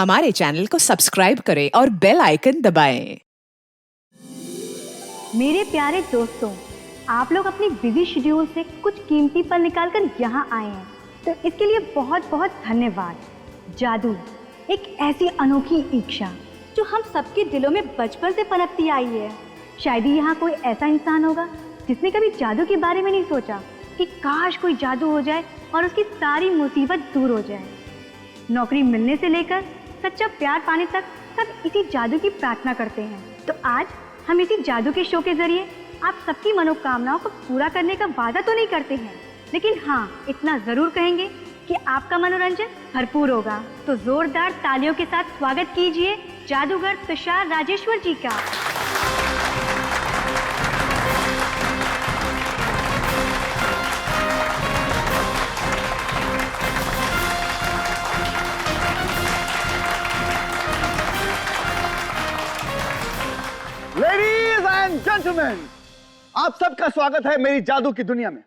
हमारे चैनल को सब्सक्राइब करें और बेल आइकन दबाएं। मेरे प्यारे दोस्तों, आप लोग अपनी बिजी शेड्यूल से कुछ कीमती पल निकालकर यहाँ आए हैं, तो इसके लिए बहुत बहुत धन्यवाद। जादू एक ऐसी अनोखी इच्छा जो हम सबके दिलों में बचपन से पनपती आई है। शायद ही यहाँ कोई ऐसा इंसान होगा जिसने कभी जादू के बारे में नहीं सोचा कि काश कोई जादू हो जाए और उसकी सारी मुसीबत दूर हो जाए। नौकरी मिलने से लेकर सच्चा प्यार पाने तक सब इसी जादू की प्रार्थना करते हैं। तो आज हम इसी जादू के शो के जरिए आप सबकी मनोकामनाओं को पूरा करने का वादा तो नहीं करते हैं, लेकिन हाँ, इतना जरूर कहेंगे कि आपका मनोरंजन भरपूर होगा। तो जोरदार तालियों के साथ स्वागत कीजिए जादूगर तुषार राजेश्वर जी का। लेडीज एंड जेंटलमैन, आप सबका स्वागत है मेरी जादू की दुनिया में।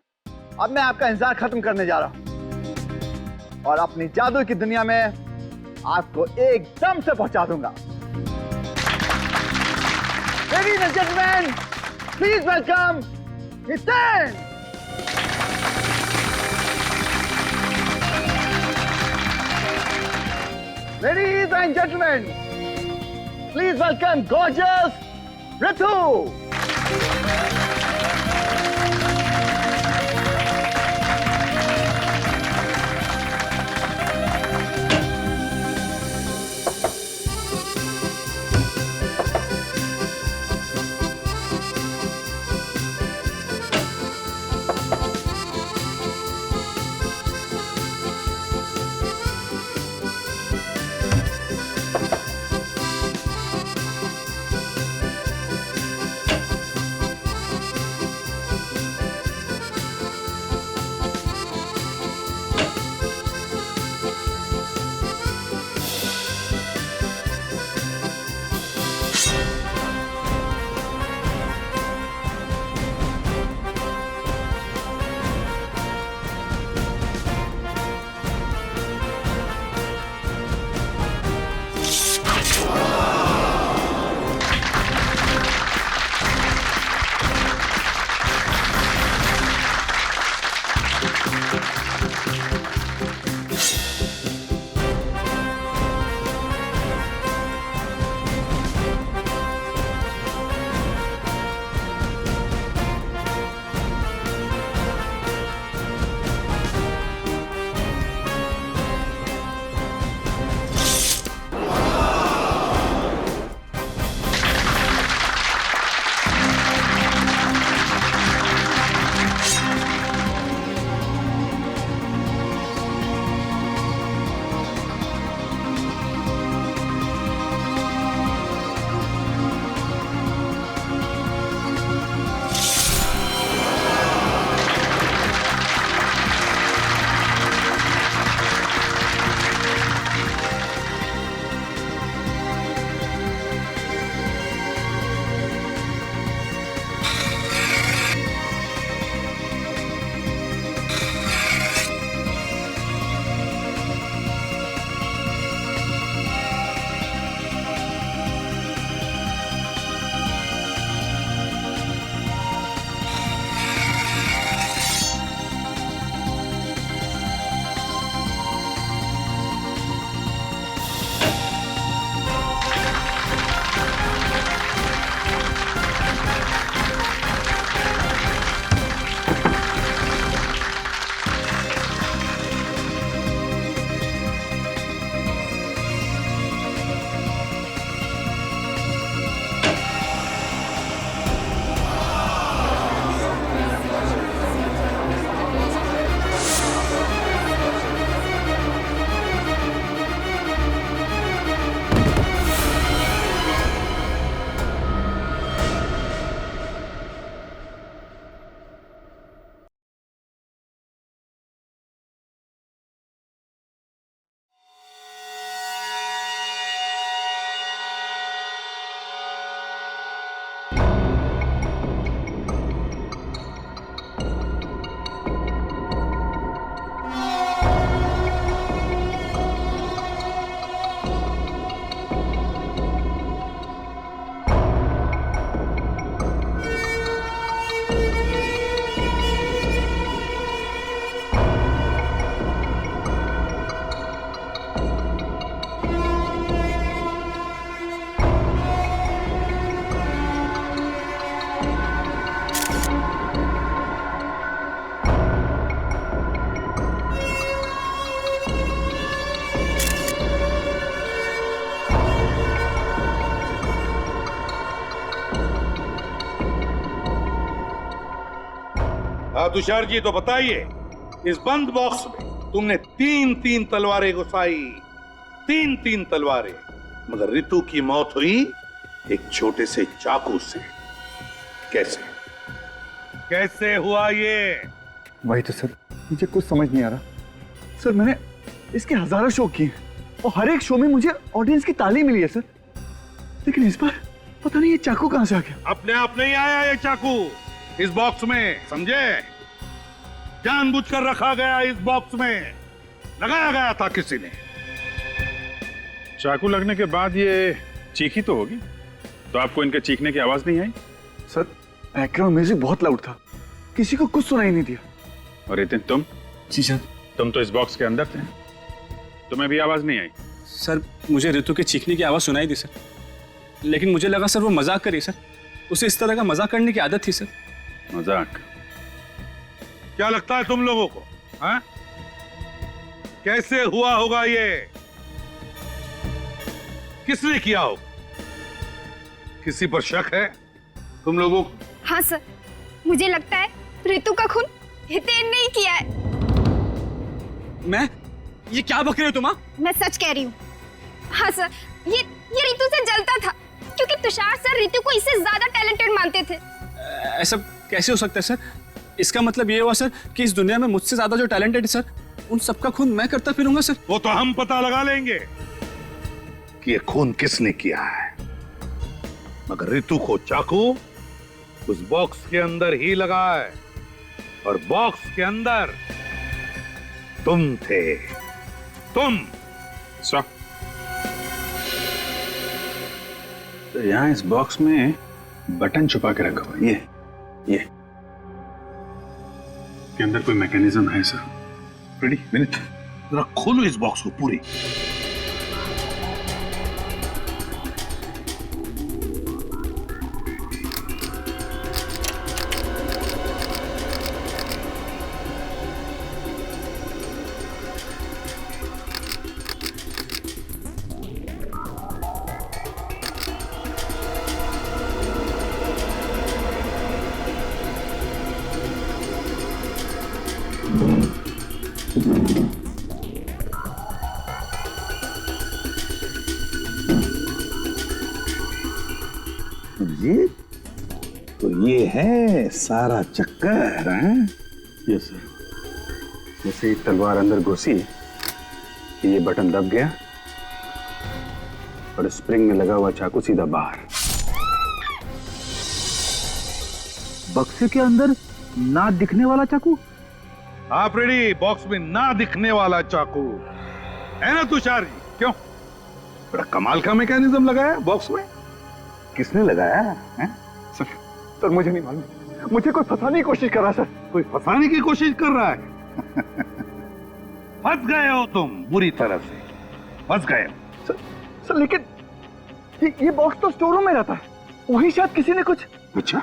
अब मैं आपका इंतजार खत्म करने जा रहा हूं और अपनी जादू की दुनिया में आपको एकदम से पहुंचा दूंगा। Ladies and gentleman, please welcome Hiten. Ladies and gentleman, please welcome gorgeous Ritu! हाँ तुषार जी, तो बताइए, इस बंद बॉक्स में तुमने 3-3 तलवारें घुसाई, 3-3 तलवारें, मगर रितु की मौत हुई एक छोटे से चाकू से। कैसे कैसे हुआ ये? वही तो सर, मुझे कुछ समझ नहीं आ रहा सर। मैंने इसके हजारों शो किए और हर एक शो में मुझे ऑडियंस की ताली मिली है सर, लेकिन इस बार पता नहीं ये चाकू कहां से आ गया। अपने आप नहीं आया ये चाकू इस बॉक्स में, समझे? जानबूझकर रखा गया इस बॉक्स में, लगाया गया था किसी ने। चाकू लगने के बाद ये चीखी तो होगी, तो आपको इनके चीखने की आवाज नहीं आई? सर बैकग्राउंड म्यूजिक बहुत लाउड था, किसी को कुछ सुनाई नहीं दिया। और इतने तुम? जी सर। तुम तो इस बॉक्स के अंदर थे, तुम्हें भी आवाज नहीं आई? सर मुझे ऋतु के चीखने की आवाज सुनाई दी सर, लेकिन मुझे लगा सर वो मजाक करे सर, उसे इस तरह का मजाक करने की आदत थी सर। मजाक? क्या लगता है तुम लोगों को, हाँ? कैसे हुआ होगा ये? किसने किया होगा? किसी पर शक है तुम लोगों को? हाँ सर, मुझे लगता है ऋतु का खून हितेन ने ही किया है। मैं? ये क्या बक रहे हो तुम? मैं सच कह रही हूँ। हाँ सर, ये ऋतु से जलता था, क्योंकि तुषार सर ऋतु को इससे ज्यादा टैलेंटेड मानते थे। ऐसा कैसे हो सकता है सर? इसका मतलब ये हुआ सर कि इस दुनिया में मुझसे ज्यादा जो टैलेंटेड है सर, उन सबका खून मैं करता फिरूंगा सर। वो तो हम पता लगा लेंगे कि ये खून किसने किया है, मगर ऋतु को चाकू उस बॉक्स के अंदर ही लगा है, और बॉक्स के अंदर तुम थे, तुम। सो तो यहाँ इस बॉक्स में बटन छुपा के रखा हुआ, ये के अंदर कोई मैकेनिज्म है सर? रेडी, मिनट, जरा खोलो इस बॉक्स को पूरी। ये तो ये है सारा चक्कर, हैं? Yes sir. जैसे ही तलवार अंदर घुसी कि ये बटन दब गया और स्प्रिंग में लगा हुआ चाकू सीधा बाहर। बक्से के अंदर ना दिखने वाला चाकू? आप रेडी? बॉक्स में ना दिखने वाला चाकू है ना तुषार जी? क्यों? बड़ा कमाल का मैकेनिज्म लगाया बॉक्स में। किसने लगाया है? सर सर मुझे नहीं मालूम, मुझे कोई फंसाने की कोशिश कर रहा है सर। कोई फंसाने की कोशिश कर रहा है? फंस गए हो तुम, बुरी तरह से फंस गए हो। सर लेकिन ये बॉक्स तो स्टोर रूम में रहता है, वही शायद किसी ने कुछ। अच्छा,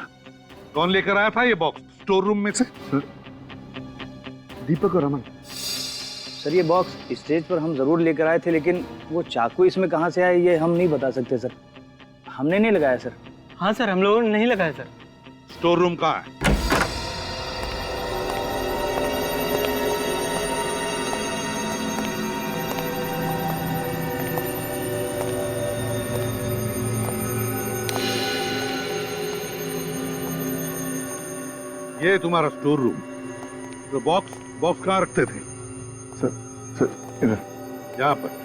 कौन लेकर आया था ये बॉक्स स्टोर रूम में से? दीपक और रमन। सर ये बॉक्स स्टेज पर हम जरूर लेकर आए थे, लेकिन वो चाकू इसमें कहाँ से आया ये हम नहीं बता सकते सर। हमने नहीं लगाया सर। हाँ सर, हम लोगों ने नहीं लगाया सर। स्टोर रूम कहाँ है? ये तुम्हारा स्टोर रूम। तो बॉक्स कहाँ रखते थे? सर इधर, यहाँ पर।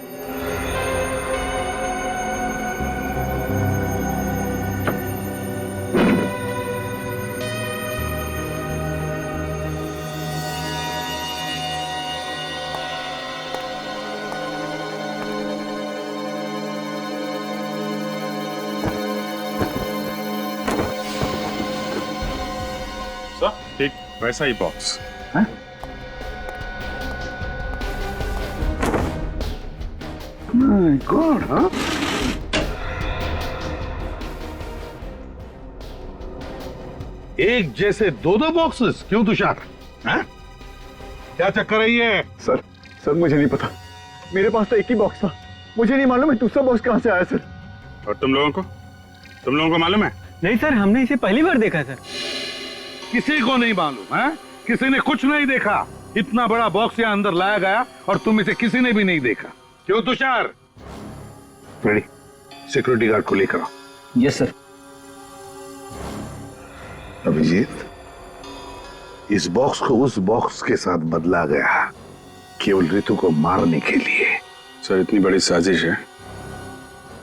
ठीक वैसा ही बॉक्स। माय गॉड, हाँ? एक जैसे दो बॉक्सेस क्यों तुषार? हाँ? क्या चक्कर है ये? सर मुझे नहीं पता, मेरे पास तो एक ही बॉक्स था, मुझे नहीं मालूम है दूसरा बॉक्स कहाँ से आया सर। और तुम लोगों को मालूम है? नहीं सर, हमने इसे पहली बार देखा सर। किसी को नहीं मालूम है? किसी ने कुछ नहीं देखा। इतना बड़ा बॉक्स यहाँ अंदर लाया गया और तुम इसे किसी ने भी नहीं देखा। क्यों तुषार? रेडी, सिक्योरिटी गार्ड को लेकर आओ। Yes sir. अभिजीत, इस बॉक्स को उस बॉक्स के साथ बदला गया केवल ऋतु को मारने के लिए। सर इतनी बड़ी साजिश है,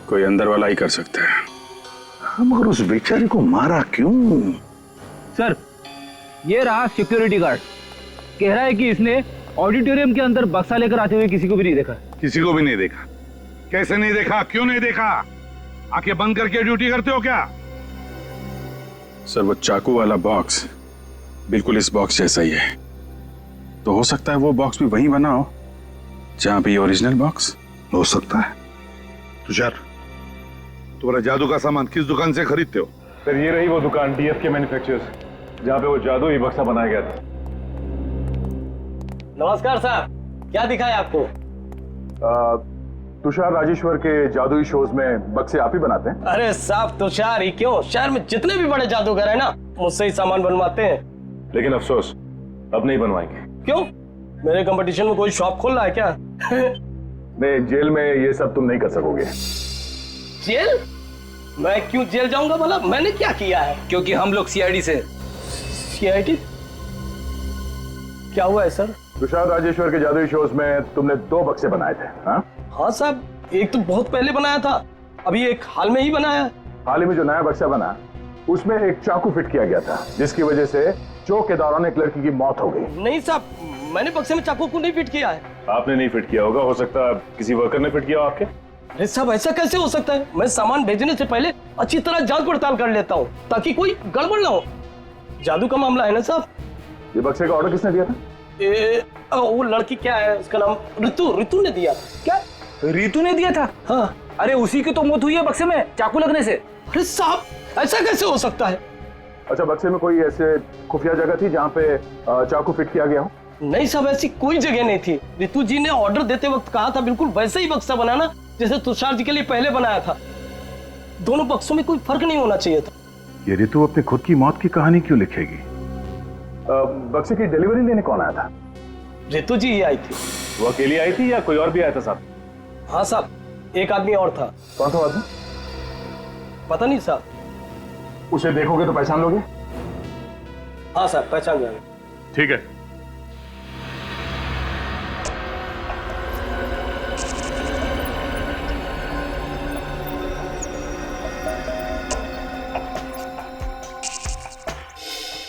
कोई अंदर वाला ही कर सकता है। मगर उस बेचारे को मारा क्यों? सर ये रहा सिक्योरिटी गार्ड, कह रहा है कि इसने ऑडिटोरियम के अंदर बक्सा लेकर आते हुए किसी को भी नहीं देखा। किसी को भी नहीं देखा? कैसे नहीं देखा? क्यों नहीं देखा? आंखें बंद करके ड्यूटी करते हो क्या? सर वो चाकू वाला बॉक्स बिल्कुल इस बॉक्स जैसा ही है, तो हो सकता है वो बॉक्स भी वहीं बना हो जहां पे ओरिजिनल बॉक्स हो सकता है। तुषार, तुम्हारा जादू का सामान किस दुकान से खरीदते हो? सर ये रही वो दुकान DFK मैन्युफैक्चरर्स जहां पे वो जादू ही बक्सा बनाया गया था। नमस्कार साहब, क्या दिखा है आपको? तुषार राजेश्वर के जादुई शोज में बक्से आप ही बनाते हैं? अरे साहब तुषार ही क्यों, शहर में जितने भी बड़े जादूगर है ना मुझसे ही सामान बनवाते हैं। लेकिन अफसोस अब नहीं बनवाएंगे। क्यों? मेरे कंपटीशन में कोई शॉप खोल रहा है क्या? नहीं, जेल में ये सब तुम नहीं कर सकोगे। जेल? मैं क्यों जेल जाऊंगा भला? मैंने क्या किया है? क्योंकि हम लोग CID से। CID? क्या हुआ है सर? तुषार राजेश्वर के जादुई शोज में तुमने 2 बक्से बनाए थे। हाँ साहब, एक तो बहुत पहले बनाया था, अभी एक हाल में ही बनाया। हाल ही में जो नया बक्सा बना उसमें एक चाकू फिट किया गया था जिसकी वजह से चौक के दौरान एक लड़की की मौत हो गई। नहीं साहब, मैंने बक्से में चाकू को नहीं फिट किया है। आपने नहीं फिट किया होगा, हो सकता है किसी वर्कर ने फिट किया हो आपके। अरे साहब ऐसा कैसे हो सकता है? मैं सामान भेजने से पहले अच्छी तरह जांच पड़ताल कर लेता हूँ ताकि कोई गड़बड़ ना हो। जादू का मामला है ना साहब। ये बक्से का ऑर्डर किसने दिया था? वो लड़की क्या है उसका नाम? ऋतु ने दिया। क्या ऋतु ने दिया था? हाँ। अरे उसी की तो मौत हुई है बक्से में चाकू लगने से। अरे साहब ऐसा कैसे हो सकता है? अच्छा, बक्से में कोई ऐसे खुफिया जगह थी जहाँ पे चाकू फिट किया गया हो? नहीं साहब, ऐसी कोई जगह नहीं थी। ऋतु जी ने ऑर्डर देते वक्त कहा था बिल्कुल वैसे ही बक्सा बनाना जैसे तुषार जी के लिए पहले बनाया था। दोनों बक्सों में कोई फर्क नहीं होना चाहिए था। ये ऋतु अपनी खुद की मौत की कहानी क्यों लिखेगी? बक्से की डिलीवरी लेने कौन आया था? ऋतु जी ही आई थी। वो अकेली आई थी या कोई और भी आया था साहब? हाँ साहब, एक आदमी और था। कौन था आदमी? पता नहीं साहब। उसे देखोगे तो पहचान लोगे? हाँ साहब, पहचान जाएंगे। ठीक है।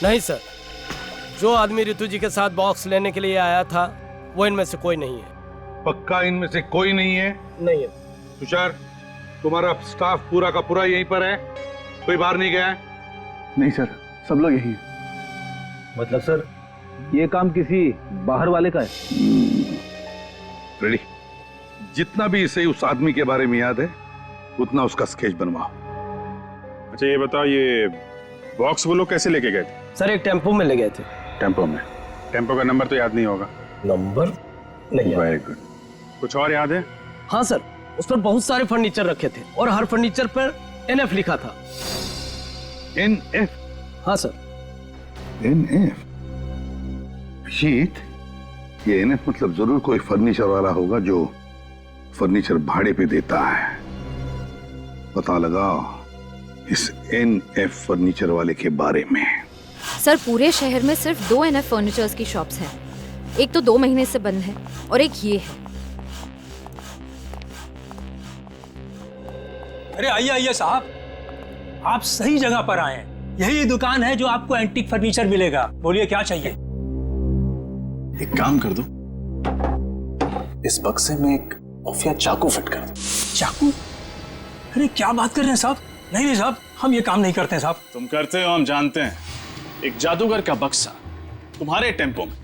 नहीं सर, जो आदमी ऋतु जी के साथ बॉक्स लेने के लिए आया था वो इनमें से कोई नहीं है। पक्का इनमें से कोई नहीं है? नहीं है। तुषार, तुम्हारा स्टाफ पूरा का पूरा यहीं पर है? कोई बाहर नहीं गया है? नहीं सर, सब लोग यही हैं। मतलब सर ये काम किसी बाहर वाले का है? रेडी, जितना भी इसे उस आदमी के बारे में याद है उतना उसका स्केच बनवाओ। अच्छा ये बताओ, ये बॉक्स वो लोग कैसे लेके गए थे? सर एक टेम्पो में ले गए थे। टेम्पो में? टेम्पो का नंबर तो याद नहीं होगा? नंबर नहीं। Very good. कुछ और याद है? हाँ सर, उस पर बहुत सारे फर्नीचर रखे थे और हर फर्नीचर पर NF लिखा था। NF? हाँ सर। NF? शीत, ये NF मतलब जरूर कोई फर्नीचर वाला होगा जो फर्नीचर भाड़े पे देता है। पता लगाओ इस NF फर्नीचर वाले के बारे में। सर पूरे शहर में सिर्फ 2 NF फर्नीचर्स की शॉप्स हैं। एक तो 2 महीने से बंद है और एक ये है। अरे आइए आइए साहब, आप सही जगह पर आए हैं। यही दुकान है जो आपको एंटीक फर्नीचर मिलेगा। बोलिए क्या चाहिए? एक काम कर दो, इस बक्से में एक खुफिया चाकू फिट कर दो। चाकू? अरे क्या बात कर रहे हैं साहब? नहीं नहीं साहब, हम ये काम नहीं करते हैं साहब। तुम करते हो, हम जानते हैं। एक जादूगर का बक्सा तुम्हारे टेम्पो में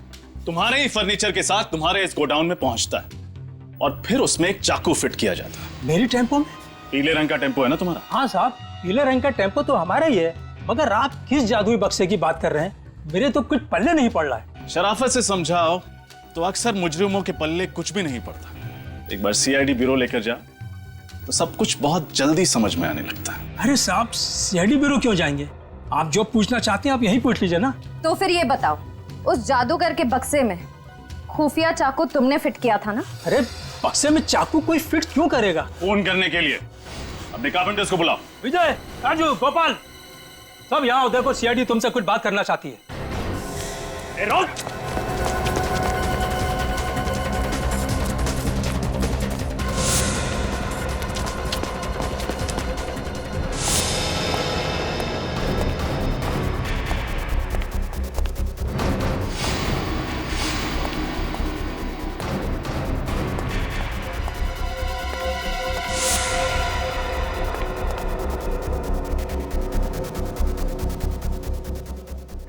तुम्हारे ही फर्नीचर के साथ तुम्हारे इस गोडाउन में पहुंचता है और फिर उसमें एक चाकू फिट किया जाता है। मेरी टेम्पो में? पीले रंग का टेम्पो है ना तुम्हारा? हाँ साहब, पीले रंग का टेम्पो तो हमारा ही है, मगर आप किस जादुई बक्से की बात कर रहे हैं? मेरे तो कुछ पल्ले नहीं पड़ रहा है। शराफत से समझाओ तो अक्सर मुजरिमों के पल्ले कुछ भी नहीं पड़ता। एक बार CID ब्यूरो लेकर जा तो सब कुछ बहुत जल्दी समझ में आने लगता है। अरे साहब, CID ब्यूरो क्यों जाएंगे? आप जो पूछना चाहते हैं आप यही पूछ लीजिए ना। तो फिर ये बताओ, उस जादूगर के बक्से में खुफिया चाकू तुमने फिट किया था ना? अरे बक्से में चाकू कोई फिट क्यों करेगा? फोन करने के लिए अपने कारपेंटर्स को बुलाओ। विजय, राजू, गोपाल, सब यहाँ आओ। देखो सीआईडी तुमसे कुछ बात करना चाहती है। ए, रोक!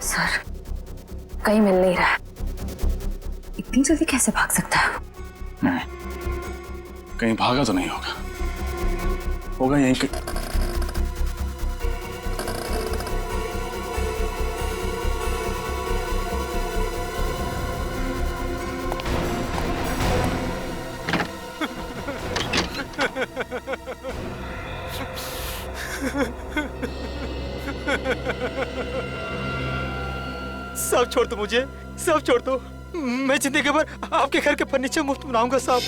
सर, कहीं मिल नहीं रहा। इतनी जल्दी कैसे भाग सकता है? नहीं, कहीं भागा तो नहीं होगा, होगा यहीं कहीं। सब छोड़ दो मुझे, सब छोड़ दो। मैं जिंदगी भर आपके घर के फर्नीचर मुफ्त बनाऊंगा साहब।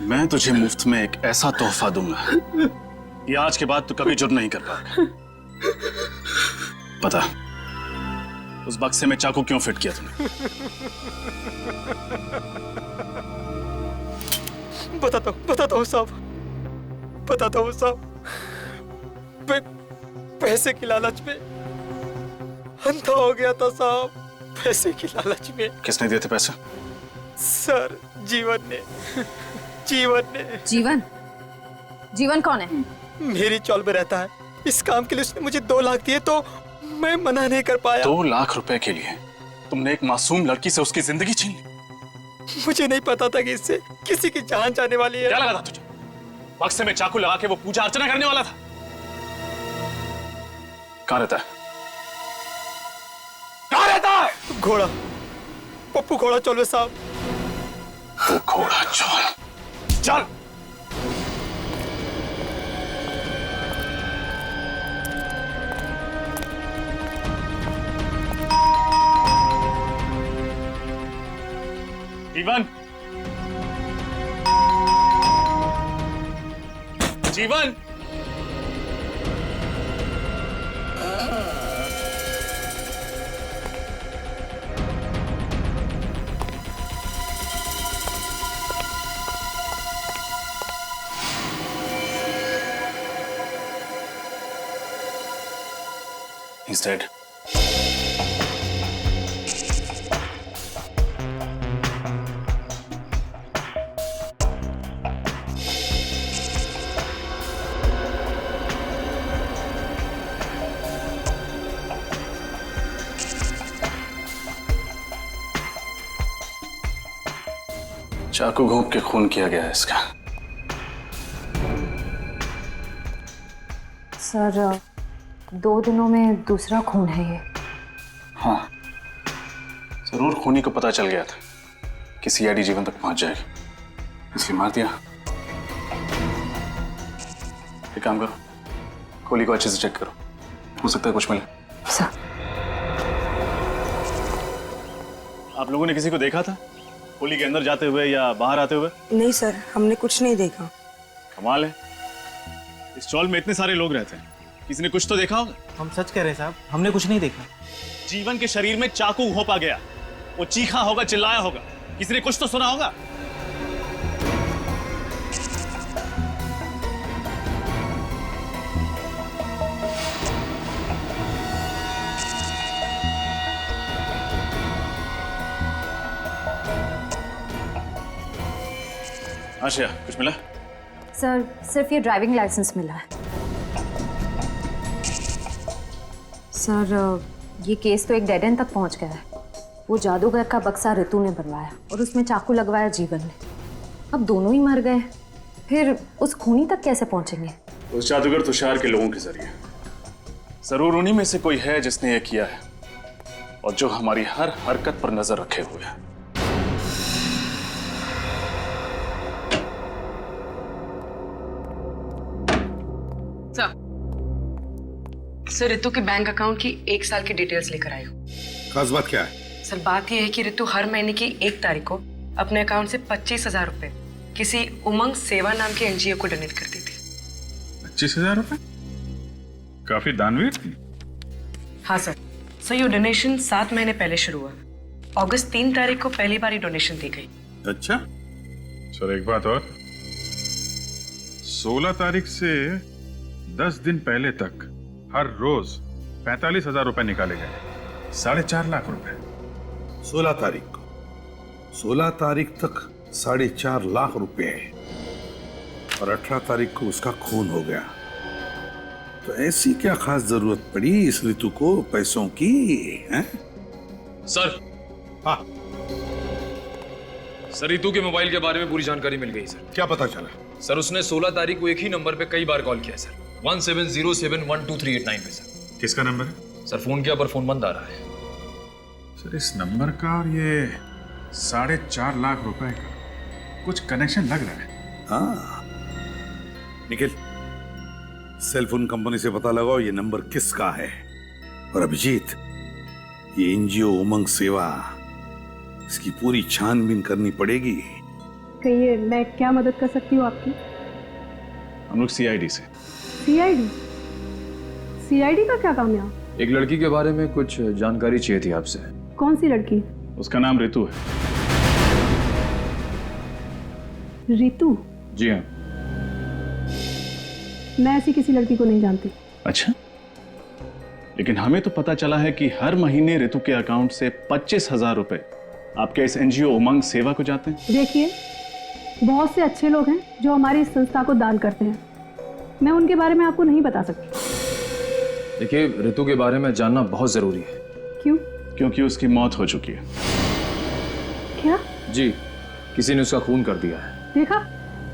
मैं तुझे मुफ्त में एक ऐसा तोहफा दूंगा कि आज के बाद तू कभी जुर्म नहीं कर पाएगा। पता उस बक्से में चाकू क्यों फिट किया तूने? बताता हूँ साहब, बताता हूँ साहब। पैसे की लालच में अंधा हो गया था साहब, पैसे की लालच में। किसने दिए थे पैसे? सर, जीवन ने। जीवन? जीवन कौन है? मेरी चौल में रहता है। इस काम के लिए उसने मुझे 2 लाख दिए तो मैं मना नहीं कर पाया। 2 लाख रुपए के लिए तुमने एक मासूम लड़की से उसकी जिंदगी छीन ली? मुझे नहीं पता था कि इससे किसी की जान जाने वाली है। क्या लगा था तुझे? बक्से में चाकू लगा के वो पूजा अर्चना करने वाला था? कहाँ रहता है? कहाँ रहता है? घोड़ा, पप्पू घोड़ा चौलवे साहब। वो घोड़ा चौल, चल। जीवन, जीवन, He's dead. चाकू घोंप के खून किया गया है इसका। सर, 2 दिनों में दूसरा खून है ये। हाँ, जरूर खूनी को पता चल गया था कि सीआईडी जीवन तक पहुंच जाएगी, इसलिए मार दिया। एक काम करो, खोली को अच्छे से चेक करो, हो सकता है कुछ मिले। सर, आप लोगों ने किसी को देखा था खोली के अंदर जाते हुए या बाहर आते हुए? नहीं सर, हमने कुछ नहीं देखा। कमाल है, इस चौल में इतने सारे लोग रहते हैं, किसी ने कुछ तो देखा होगा। हम सच कह रहे हैं साहब, हमने कुछ नहीं देखा। जीवन के शरीर में चाकू घोंपा गया, वो चीखा होगा, चिल्लाया होगा, किसी ने कुछ तो सुना होगा। हाँ श्रेया, कुछ मिला? सर, सिर्फ ये ड्राइविंग लाइसेंस मिला है। सर, ये केस तो एक डेड एंड तक पहुंच गया है। वो जादूगर का बक्सा ऋतु ने बनवाया और उसमें चाकू लगवाया जीवन ने। अब दोनों ही मर गए, फिर उस खूनी तक कैसे पहुंचेंगे? उस जादूगर तुषार के लोगों के जरिए। जरूर उन्हीं में से कोई है जिसने ये किया है और जो हमारी हर हरकत पर नजर रखे हुए है। सर रितु के बैंक अकाउंट की 1 साल की डिटेल्स लेकर आई हूँ। खास बात क्या है? सर बात यह है कि रितु हर महीने की 1 तारीख को अपने अकाउंट से 25,000 रुपए किसी उमंग सेवा नाम के एनजीओ को डोनेट करती थी। 25,000 रुपए? काफी दानवीर थी। हाँ सर। सर ये डोनेशन 7 महीने पहले शुरू हुआ। अगस्त 3 तारीख को पहली बार डोनेशन दी गई। अच्छा सर, एक बात और, 16 तारीख से 10 दिन पहले तक हर रोज 45,000 रुपए निकाले गए, 4.5 लाख रुपए। 16 तारीख को 16 तारीख तक 4.5 लाख रुपए और 18 तारीख को उसका खून हो गया। तो ऐसी क्या खास जरूरत पड़ी इस ऋतु को पैसों की, हैं? सर। हाँ सर, रितु के मोबाइल के बारे में पूरी जानकारी मिल गई सर। क्या पता चला? सर उसने 16 तारीख को एक ही नंबर पे कई बार कॉल किया सर, 17071238 पे सर। किसका नंबर है? सर फोन किया पर फोन बंद आ रहा है। सर इस नंबर का और ये 4.5 लाख रुपए का कुछ कनेक्शन लग रहा है। हाँ निखिल, सेलफोन कंपनी से पता लगाओ ये नंबर किसका है। और अभिजीत, ये एनजीओ उमंग सेवा, इसकी पूरी छानबीन करनी पड़ेगी। कहिए, मैं क्या मदद कर सकती हूँ आपकी? हम लोग सीआईडी से। सीआईडी? सीआईडी का क्या काम है? एक लड़की के बारे में कुछ जानकारी चाहिए थी आपसे। कौन सी लड़की? उसका नाम ऋतु है। ऋतु? जी हाँ। मैं ऐसी किसी लड़की को नहीं जानती। अच्छा, लेकिन हमें तो पता चला है कि हर महीने ऋतु के अकाउंट से 25,000 रुपए आपके इस एनजीओ उमंग सेवा को जाते हैं। देखिए, बहुत से अच्छे लोग हैं जो हमारी इस संस्था को दान करते हैं। मैं उनके बारे में आपको नहीं बता सकती। देखिए, ऋतु के बारे में जानना बहुत जरूरी है। क्यों? क्योंकि उसकी मौत हो चुकी है। क्या? जी, किसी ने उसका खून कर दिया है। देखा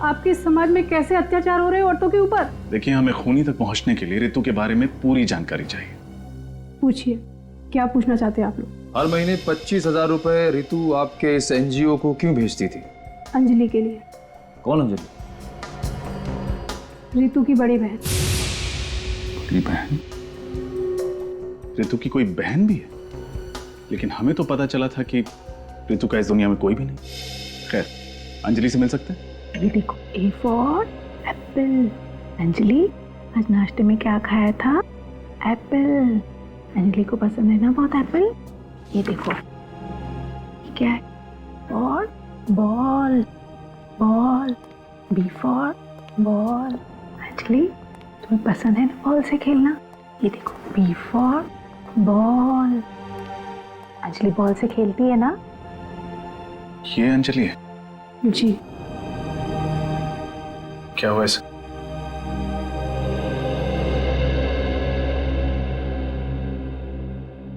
आपके समाज में कैसे अत्याचार हो रहे हैं औरतों के ऊपर। देखिए, हमें खूनी तक पहुंचने के लिए ऋतु के बारे में पूरी जानकारी चाहिए। पूछिए, क्या पूछना चाहते हैं आप लोग? हर महीने 25,000 रुपए ऋतु आपके इस एनजीओ को क्यों भेजती थी? अंजलि के लिए। कौन अंजलि? ऋतु की बड़ी बहन। बड़ी बहन? ऋतु की कोई बहन भी है? लेकिन हमें तो पता चला था कि ऋतु का इस दुनिया में कोई भी नहीं। खैर, अंजलि से मिल सकते हैं? देखो, A for एप्पल। अंजलि, आज नाश्ते में क्या खाया था? एप्पल। अंजलि को पसंद है ना बहुत एप्पल। ये देखो, ये क्या है? और ball. Ball. B for ball. Anjali, तुम्हें पसंद है ना बॉल से खेलना? ये देखो, B for ball. Anjali ball से खेलती है ना? ये अंजलि है? जी। क्या हुआ इसे?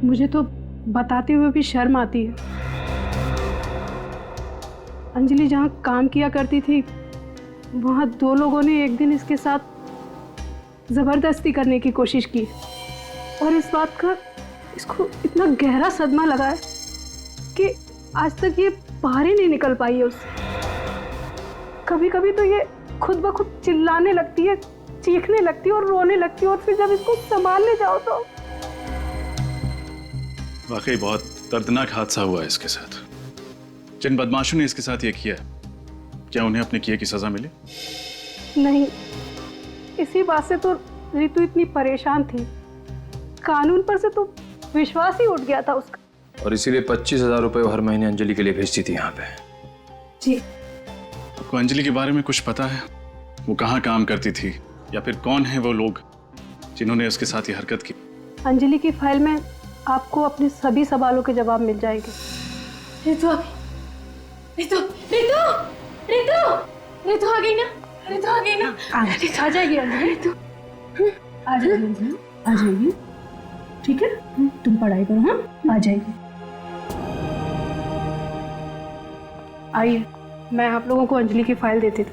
मुझे तो बताते हुए भी शर्म आती है। अंजलि जहाँ काम किया करती थी, वहाँ 2 लोगों ने एक दिन इसके साथ जबरदस्ती करने की कोशिश की और इस बात का इसको इतना गहरा सदमा लगा है कि आज तक ये बाहर ही नहीं निकल पाई है उससे। कभी कभी तो ये खुद ब खुद चिल्लाने लगती है, चीखने लगती है और रोने लगती है, और फिर जब इसको संभालने जाओ तो। वाकई बहुत दर्दनाक हादसा हुआ है इसके साथ। जिन बदमाशों ने इसके साथ ये किया, क्या उन्हें अपने किए की सजा मिली? नहीं, इसी बात से तो ऋतु इतनी परेशान थी। कानून पर से तो विश्वास ही उठ गया था उसका। और इसीलिए 25,000 रुपए हर महीने अंजलि के लिए भेजती थी यहाँ पे। जी। आपको अंजलि के बारे में कुछ पता है? वो कहाँ काम करती थी या फिर कौन है वो लोग जिन्होंने उसके साथ ये हरकत की? अंजलि की फाइल में आपको अपने सभी सवालों के जवाब मिल जाएंगे। ऋतु ऋतु ऋतु ऋतु ऋतु आ गई ना? ऋतु आ गई ना? आ जाएगी अंजलि। ऋतु आ जाएगी, आ जाएगी। ठीक है, तुम पढ़ाई करो। हाँ, आ जाएगी। आइए, मैं आप लोगों को अंजलि की फाइल देती थी।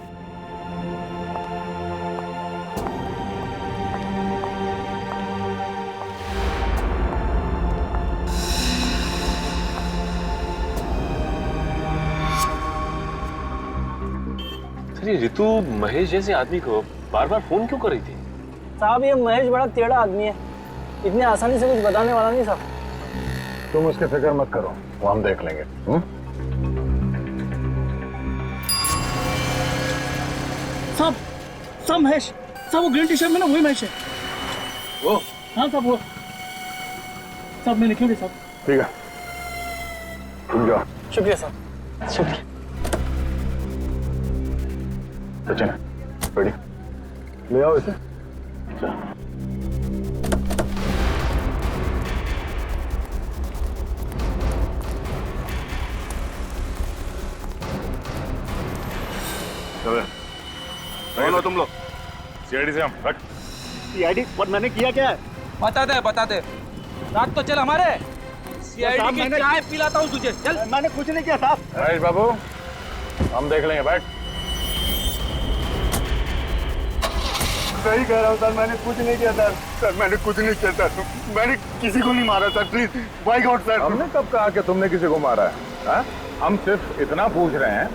सर, ये ऋतु महेश जैसे आदमी को बार बार फोन क्यों कर रही थी? साहब, ये महेश बड़ा टेढ़ा आदमी है। इतने आसानी से कुछ बताने वाला नहीं साहब। तुम उसकी फिक्र मत करो, वो हम देख लेंगे। साहब महेश साहब, वो ग्रीन टी शर्ट में ना वही महेश है। वो? हाँ साहब वो। साहब मैं लिखूंगी साहब। ठीक है, तुम जाओ। शुक्रिया साहब, शुक्रिया। सचिन रेडी, ले आओ इसे। कौन हो तुम लोग? सीआईडी से हम रख। सीआईडी? और मैंने किया क्या है? बता दे। रात तो चल हमारे सीआईडी की चाय पिलाता हूँ तुझे। चल। मैंने कुछ नहीं किया साहब। महेश बाबू, हम देख लेंगे, बैठ। सही कह रहा हूँ सर, मैंने कुछ नहीं किया सर। सर मैंने कुछ नहीं किया सर, मैंने किसी को नहीं मारा sir, please by God sir. हमने कब कहा कि तुमने किसी को मारा है? हा? हम सिर्फ इतना पूछ रहे हैं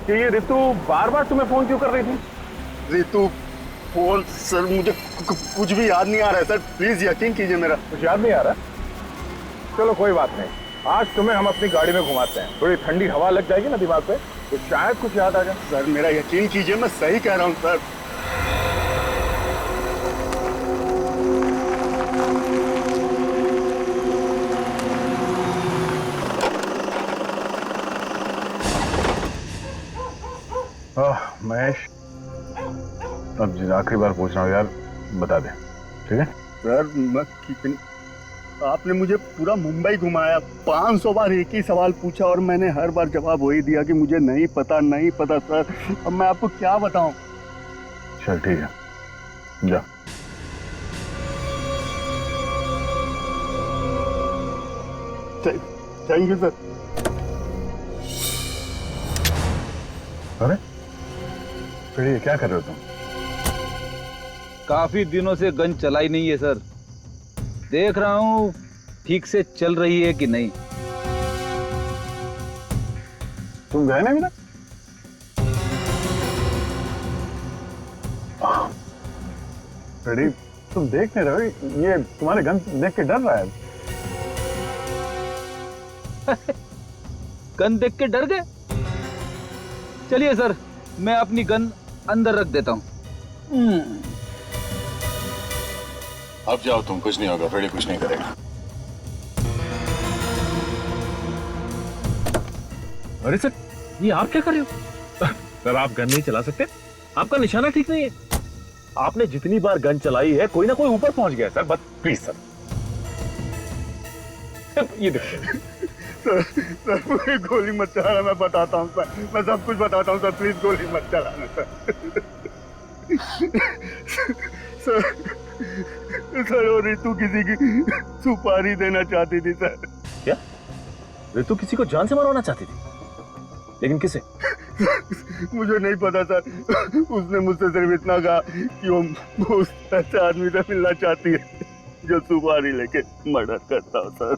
कि ये रितु बार बार तुम्हें फोन क्यों कर रही थी? रितु फोन? सर मुझे कुछ भी याद नहीं आ रहा है सर, प्लीज यकीन कीजिए मेरा। कुछ याद नहीं आ रहा? चलो कोई बात नहीं, आज तुम्हें हम अपनी गाड़ी में घुमाते हैं, थोड़ी ठंडी हवा लग जाएगी ना दिमाग पे, तो शायद कुछ याद आ जाए। सर मेरा यकीन कीजिए, मैं सही कह रहा हूँ सर। महेश, अब आखिरी बार पूछ रहा हूँ यार, बता दे, ठीक है? सर मैं कितनी, आपने मुझे पूरा मुंबई घुमाया, 500 बार एक ही सवाल पूछा और मैंने हर बार जवाब वही दिया कि मुझे नहीं पता सर। अब मैं आपको क्या बताऊं? चल ठीक है, जा। Thank you sir. अरे फिर ये क्या कर रहे हो तुम? काफी दिनों से गन चलाई नहीं है सर, देख रहा हूं ठीक से चल रही है कि नहीं। तुम गए ना मिला? रेडी, तुम देख नहीं रहे हो? ये तुम्हारे गन देख के डर रहा है। गन देख के डर गए? चलिए सर, मैं अपनी गन अंदर रख देता हूं। अब जाओ तुम, कुछ नहीं होगा, फ्रेडी कुछ नहीं करेगा। अरे सर, ये आप क्या कर रहे हो? सर आप गन नहीं चला सकते, आपका निशाना ठीक नहीं है। आपने जितनी बार गन चलाई है, कोई ना कोई ऊपर पहुंच गया सर, बस प्लीज सर। ये देखो सर मुझे गोली मत चलाना, मैं बताता हूँ सर, मैं सब कुछ बताता हूँ सर, प्लीज गोली मत चलाना सर। सर वो रितु किसी की सुपारी देना चाहती थी सर। क्या? रितु किसी को जान से मारवाना चाहती थी? लेकिन किसे? मुझे नहीं पता सर, उसने मुझसे सिर्फ इतना कहा कि वो उस ऐसे आदमी से मिलना चाहती है जो सुपारी लेके मर्डर करता हो सर।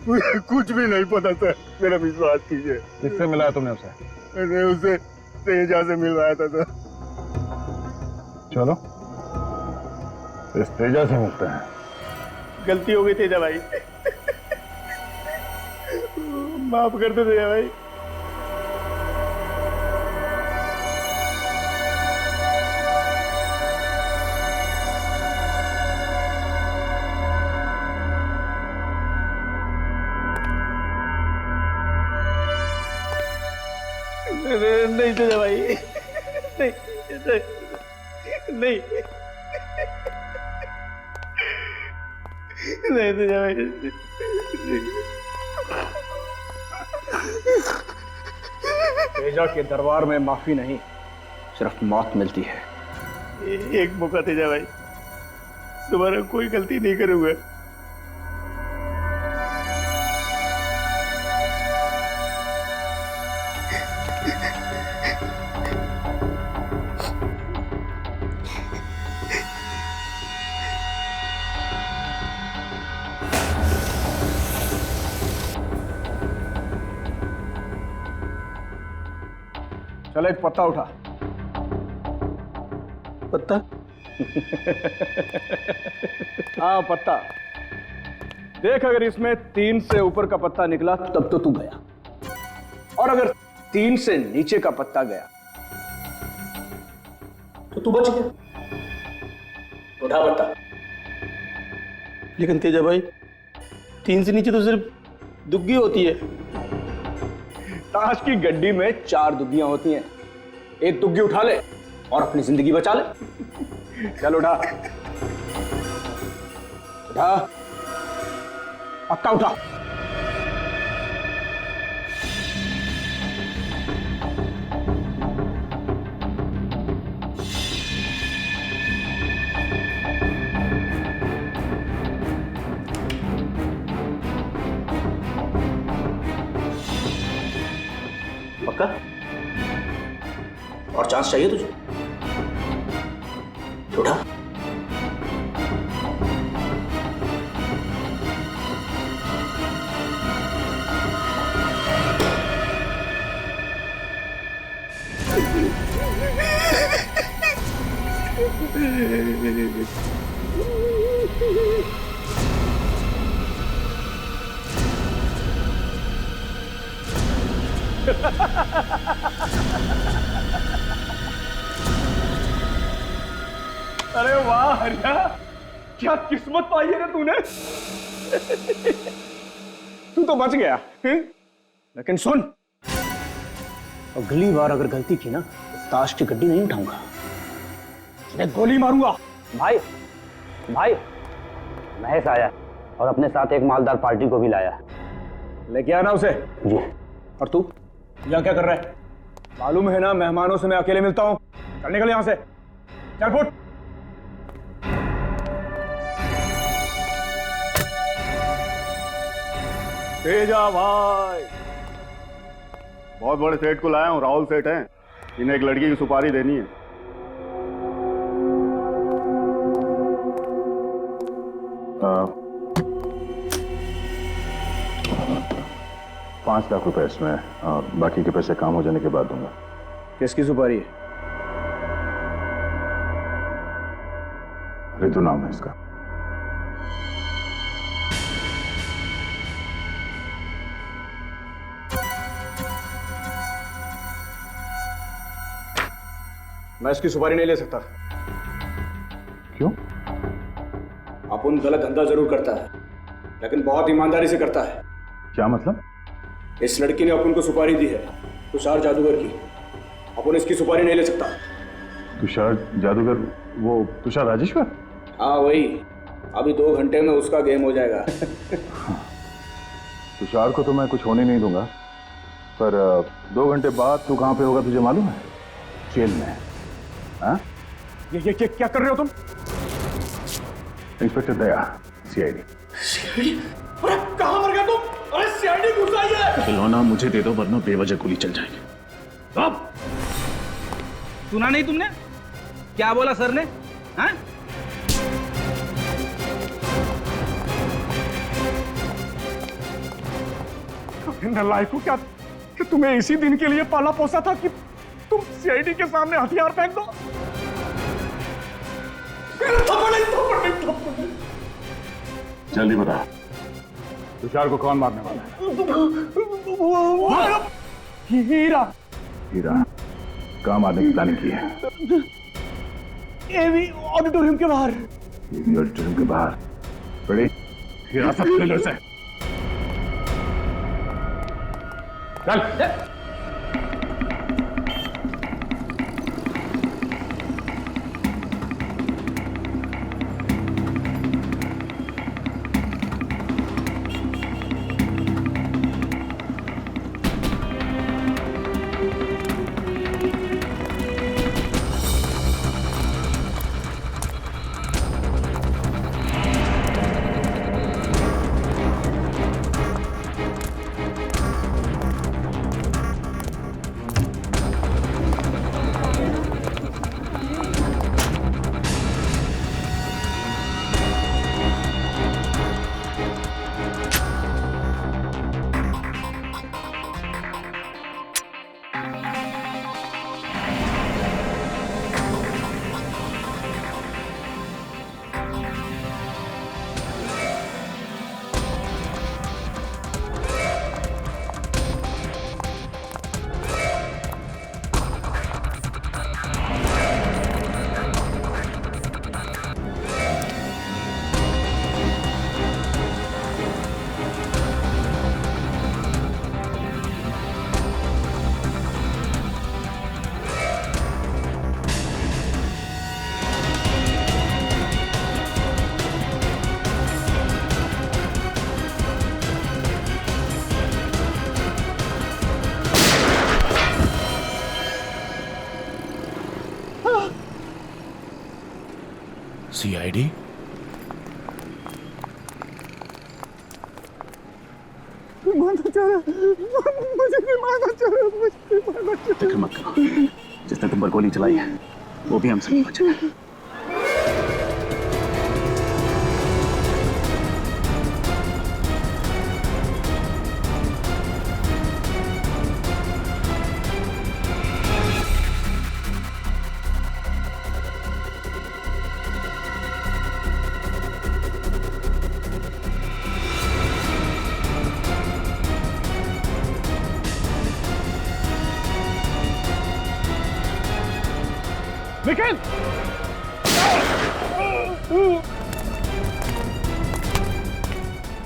मुझे कुछ भी नहीं पता सर, मेरा विश्वास कीजिए। किससे मिलाया तुमने उसे? मैंने उसे तेजा से मिलवाया था सर। चलो इस तेजा से मिलते हैं। गलती हो गई तेजा भाई, माफ कर दो तेजा भाई। नहीं तेजा भाई, नहीं नहीं नहीं तेजा भाई। तेजा के दरबार में माफी नहीं, सिर्फ मौत मिलती है। एक मौका तेजा भाई, दोबारा कोई गलती नहीं करूंगा। चल एक पत्ता उठा। पत्ता? हाँ पत्ता देख, अगर इसमें 3 से ऊपर का पत्ता निकला तब तो तू गया, और अगर 3 से नीचे का पत्ता गया तो तू बच गया। उठा पत्ता। लेकिन तेजा भाई 3 से नीचे तो सिर्फ दुग्गी होती है। ताश की गड्डी में 4 दुग्गियां होती हैं, एक दुग्गी उठा ले और अपनी जिंदगी बचा ले। चल उठा उठा, पक्का उठा। पक्का? और चांस चाहिए तुझे? उठा। अरे वाह हरिया, क्या किस्मत पाई है रे तूने। तू तो बच गया। लेकिन सुन, अगली बार अगर गलती की ना तो ताश की गड्डी नहीं उठाऊंगा, मैं गोली मारूंगा। भाई भाई महेश आया और अपने साथ एक मालदार पार्टी को भी लाया। लेके आना उसे। जी। और तू यहाँ क्या कर रहा है? मालूम है ना मेहमानों से मैं अकेले मिलता हूँ। चल निकल यहाँ से, चल फुट। तेजा भाई, बहुत बड़े सेठ को लाया हूँ, राहुल सेठ हैं, इन्हें एक लड़की की सुपारी देनी है। ₹5,00,000 इसमें, बाकी के पैसे काम हो जाने के बाद दूंगा। किसकी सुपारी है? रितु नाम है इसका। मैं इसकी सुपारी नहीं ले सकता। क्यों? अपुन गलत धंधा जरूर करता है, लेकिन बहुत ईमानदारी से करता है। क्या मतलब? इस लड़की ने अपुन को सुपारी दी है, तुषार जादूगर की। अपुन इसकी सुपारी नहीं ले सकता। तुषार जादूगर? वो तुषार राजेश्वर? हाँ वही। अभी 2 घंटे में उसका गेम हो जाएगा। तुषार को तो मैं कुछ होने नहीं दूंगा, पर 2 घंटे बाद तू कहाँ पे होगा तुझे मालूम है? जेल में। हाँ? ये क्या कर रहे हो तुम? इंस्पेक्टर दया, सीआईडी। सीआईडी? अरे कहाँ मर गया तुम? अरे सीआईडी घुस आई है। खिलौना मुझे दे दो वरना बेवजह गोली चल जाएगी। अब सुना नहीं तुमने क्या बोला सर ने? हाँ? नालायकों, क्या तुम्हें इसी दिन के लिए पाला पोसा था कि तुम सीआईडी के सामने हथियार फेंक दो? जल्दी बता, तुषार को कौन मारने वाला है? हीरा। हीरा कहाँ मारने की प्लानिंग की है? एवी ऑडिटोरियम के बाहर। एवी ऑडिटोरियम के बाहर? बड़ी हिरासत ले लो इसे। चल। सीआईडी? फिक्र मत करो, जिसने तुम पर गोली चलाई है वो भी हमसे नहीं बचेगा। Nikhil!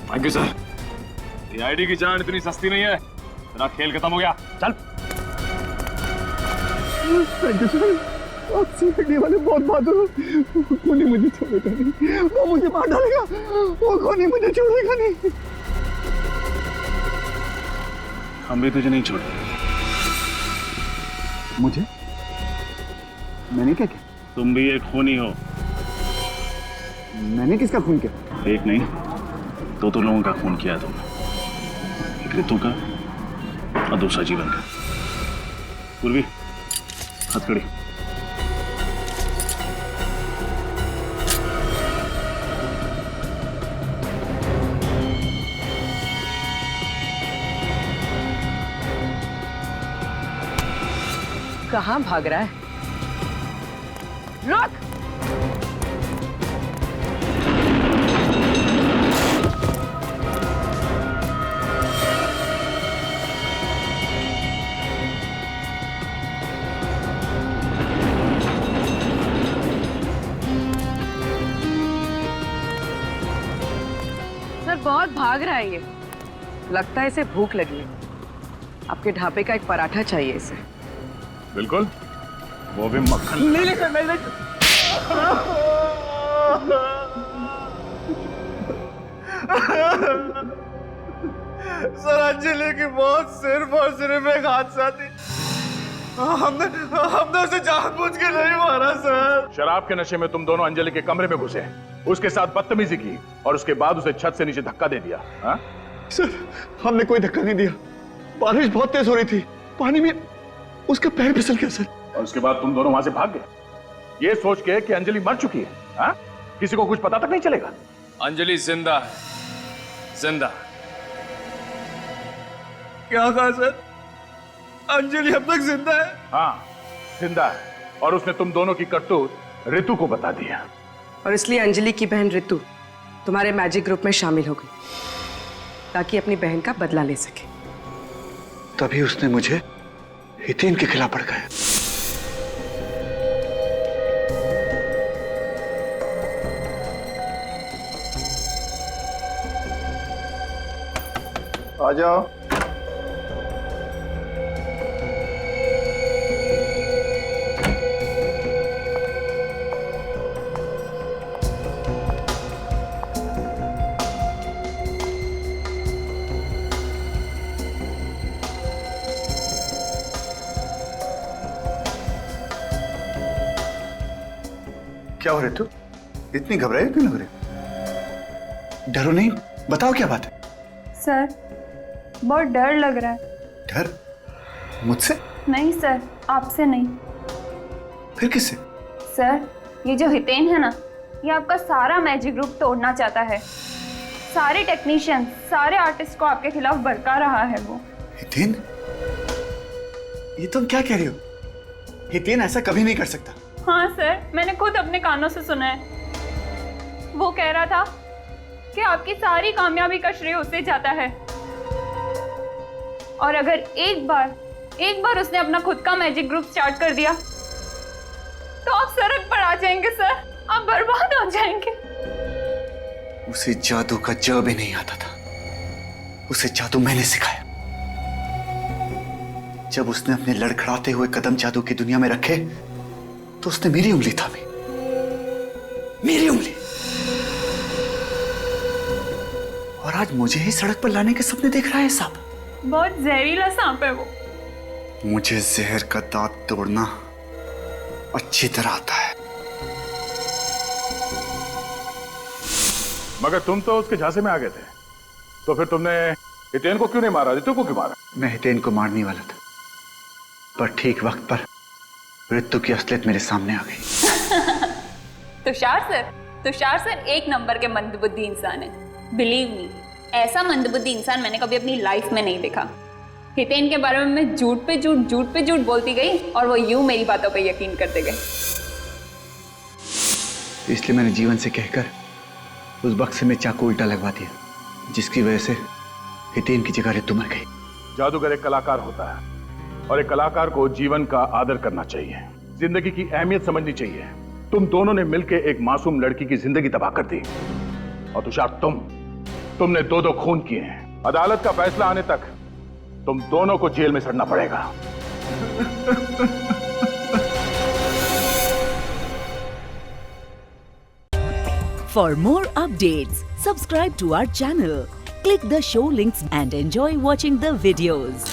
Thank you sir. CID की जान इतनी सस्ती नहीं है। तेरा खेल खत्म हो गया, चल। थैंक यू सर, आप सीआईडी वाले बहुत बहादुर हो। खूनी मुझे छोड़ेगा नहीं, वो मुझे मार डालेगा। वो खूनी मुझे छोड़ेगा नहीं। हम भी तुझे नहीं छोड़ेंगे। मुझे? मैंने क्या किया? तुम भी एक खूनी हो। मैंने किसका खून किया? एक नहीं, दो लोगों का खून किया तुमने। एक ऋतु का और दूसरा जीवन का। पूर्वी, हथकड़ी। कहाँ भाग रहा है? रुक! सर बहुत भाग रहा है ये। लगता है इसे भूख लगी है। आपके ढाबे का एक पराठा चाहिए इसे। बिल्कुल, वो भी मक्खन। नहीं सर, नहीं। सर अंजलि की मौत सिर्फ और सिर्फ एक हादसा थी। हमने उसे जानबूझ के नहीं मारा सर। शराब के नशे में तुम दोनों अंजलि के कमरे में घुसे, उसके साथ बदतमीजी की और उसके बाद उसे छत से नीचे धक्का दे दिया। हा? सर हमने कोई धक्का नहीं दिया। बारिश बहुत तेज हो रही थी, पानी में उसका पैर फिसल गया सर। और उसके बाद तुम दोनों वहां से भाग गए, ये सोच के कि अंजलि मर चुकी है। हा? किसी को कुछ पता तक नहीं चलेगा। अंजलि जिंदा है, जिंदा। क्या कहा सर? अंजलि अब तक जिंदा है? हाँ, जिंदा है। और उसने तुम दोनों की करतूत ऋतु को बता दिया। और इसलिए अंजलि की बहन ऋतु तुम्हारे मैजिक ग्रुप में शामिल हो गई ताकि अपनी बहन का बदला ले सके। तभी उसने मुझे हितेन के खिलाफ भड़काया। आ जाओ। क्या हो रहे तू? इतनी घबराई क्यों लग रही? डरो नहीं, बताओ क्या बात है? सर बहुत डर लग रहा है। डर? मुझसे? नहीं सर, आपसे नहीं। फिर किससे? सर ये जो हितेन है ना, ये आपका सारा मैजिक ग्रुप तोड़ना चाहता है। सारे टेक्नीशियन, सारे आर्टिस्ट को आपके खिलाफ भड़का रहा है वो। हितेन? ये तुम क्या कह रही हो? हितेन ऐसा कभी नहीं कर सकता। हाँ सर, मैंने खुद अपने कानों से सुना है। वो कह रहा था कि आपकी सारी कामयाबी का श्रेय उसे जाता है। और अगर एक बार उसने अपना खुद का मैजिक ग्रुप स्टार्ट कर दिया तो आप सड़क पर आ जाएंगे सर, आप बर्बाद हो जाएंगे। उसे जादू का ज भी नहीं आता था। उसे जादू मैंने सिखाया। जब उसने अपने लड़खड़ाते हुए कदम जादू की दुनिया में रखे तो उसने मेरी उंगली थामी, मेरी उंगली। और आज मुझे ही सड़क पर लाने के सपने देख रहा है सांप। बहुत जहरीला सांप है वो। मुझे जहर का दांत तोड़ना अच्छी तरह आता है। मगर तुम तो उसके झांसे में आ गए थे, तो फिर तुमने हितेन को क्यों नहीं मारा? रितु को क्यों मारा? मैं हितेन को मारने वाला था, पर ठीक वक्त पर रितु की असलियत मेरे सामने आ गई। तुषार सर एक नंबर के मंदबुद्धि इंसान है। बिलीव मी, ऐसा मंदबुद्धि इंसान मैंने कभी अपनी लाइफ में नहीं देखा। हितेन के बारे में मैं झूठ पे झूठ बोलती गई और वो यूं मेरी बातों पे यकीन करते गए। इसलिए मैंने जीवन से कहकर उस बक्से में चाकू उल्टा लगवा दिया, जिसकी वजह से हितेन की जगह रितु मर गई। जादूगर एक कलाकार होता है और एक कलाकार को जीवन का आदर करना चाहिए, जिंदगी की अहमियत समझनी चाहिए। तुम दोनों ने मिलकर एक मासूम लड़की की जिंदगी तबाह कर दी। और तुषार, तुमने दो खून किए हैं। अदालत का फैसला आने तक तुम दोनों को जेल में सड़ना पड़ेगा। For more updates, subscribe to our channel, click the show links and enjoy watching the videos.